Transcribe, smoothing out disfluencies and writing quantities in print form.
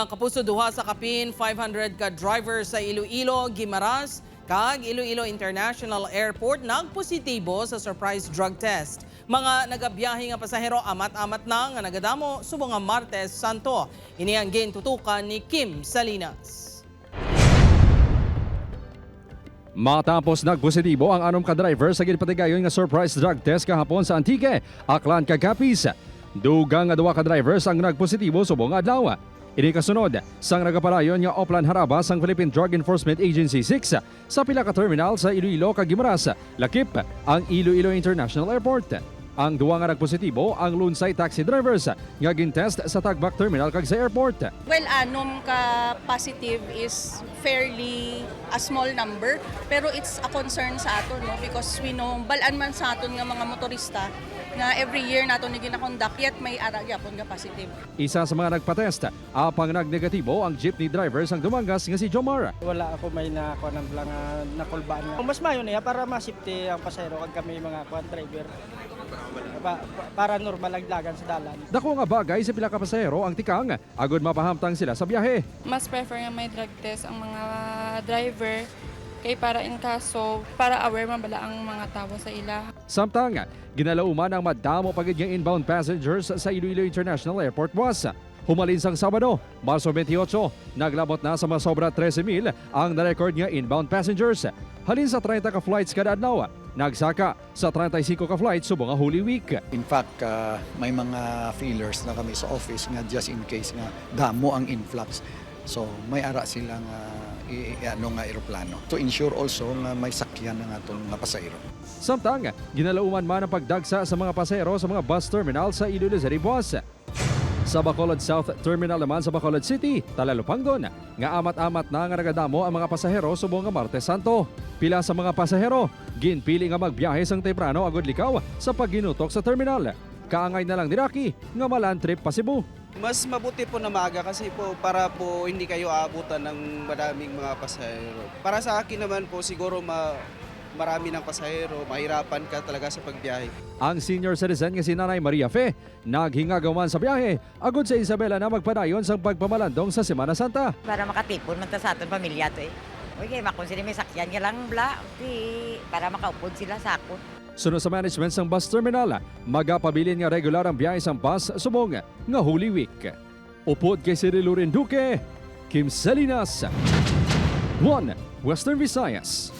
Mga kapuso duha sa kapin 500 ka driver sa Iloilo, Guimaras, kag Iloilo International Airport nagpositibo sa surprise drug test. Mga nagabiyahe nga pasahero amat-amat na nga nagadamo subong nga Martes Santo. Ini ang gintutukan ni Kim Salinas. Matapos nagpositibo ang anom ka driver sa ginpatigayon nga surprise drug test kahapon sa Antique, Aklan, Capiz. Dugang nga duwa ka drivers ang nagpositibo subong adlaw. Ini kasunod sang nagapalayon nga Oplan Harabas ang Philippine Drug Enforcement Agency 6 sa pila ka terminal sa Iloilo kag Guimaras, lakip ang Iloilo International Airport. Ang duwa nga nagpositibo ang Lunsay taxi drivers nga gintest sa Tagbak Terminal kag sa airport. Well, anom ka positive is fairly a small number, pero it's a concern sa aton, no? Because we know balaan man sa aton nga mga motorista nga every year nato ni ginakondak yet may ara gyapon nga positive. Isa sa mga nagpatest apang nagnegatibo ang jeepney drivers ang dumangas nga si Jomar. Wala ako may nakuha ng lang nakulbaan nga. Mas mayo niya para ma-safety ang pasahero kag kami mga driver. Para normal laglagan sa dalan. Dako nga bagay sa pila ka pasahero ang tikang agud mapahamtang sila sa biyahe. Mas prefer nga may drug test ang mga driver kay para in kaso para aware man bala ang mga tao sa ila. Samtang ginalauman ang madamo pagid nga inbound passengers sa Iloilo International Airport bus. Humalin sang Sabado, Marso 28, naglabot na sa masobra 13,000 ang na-record nga inbound passengers. Halin sa 30 ka flights kada adlaw, nagsaka sa 35 ka flights subong nga Holy Week. In fact, may mga feelers na kami sa office nga just in case nga damo ang influx. So may ara silang nga eroplano to ensure also nga may sakyan ng atong mga pasahero. Samtang ginalauman man ang pagdagsa sa mga pasahero sa mga bus terminal sa Iloilo City Bus. Sa Bacolod South Terminal naman sa Bacolod City, Talalupangdon, nga amat-amat na nga nagadamo ang mga pasahero subong nga Martes Santo. Pila sa mga pasahero, ginpili nga magbiyahe sang temprano agud likaw sa pagginutok sa terminal. Kaangay na lang ni Rocky nga malan trip pa Cebu. Mas mabuti po na maaga kasi po para po hindi kayo aabutan ng madaming mga pasahero. Para sa akin naman po siguro marami ng pasahero, mahirapan ka talaga sa pagbiyahe. Ang senior citizen nga si Nanay Maria Fe, naghingagawan sa biyahe agud sa Isabela na magpadayon sa pagpamalandong sa Semana Santa. Para makatipon man ta sa aton pamilya to eh. Okay, makonsili may sakyan nga lang bla, okay, para makaupod sila sa akon. Sunod sa management ng bus terminal, magapabilin nga regular ang biyahe sang bus subong nga Holy Week. Upod kay Cyril Duque, Kim Salinas, 1 Western Visayas.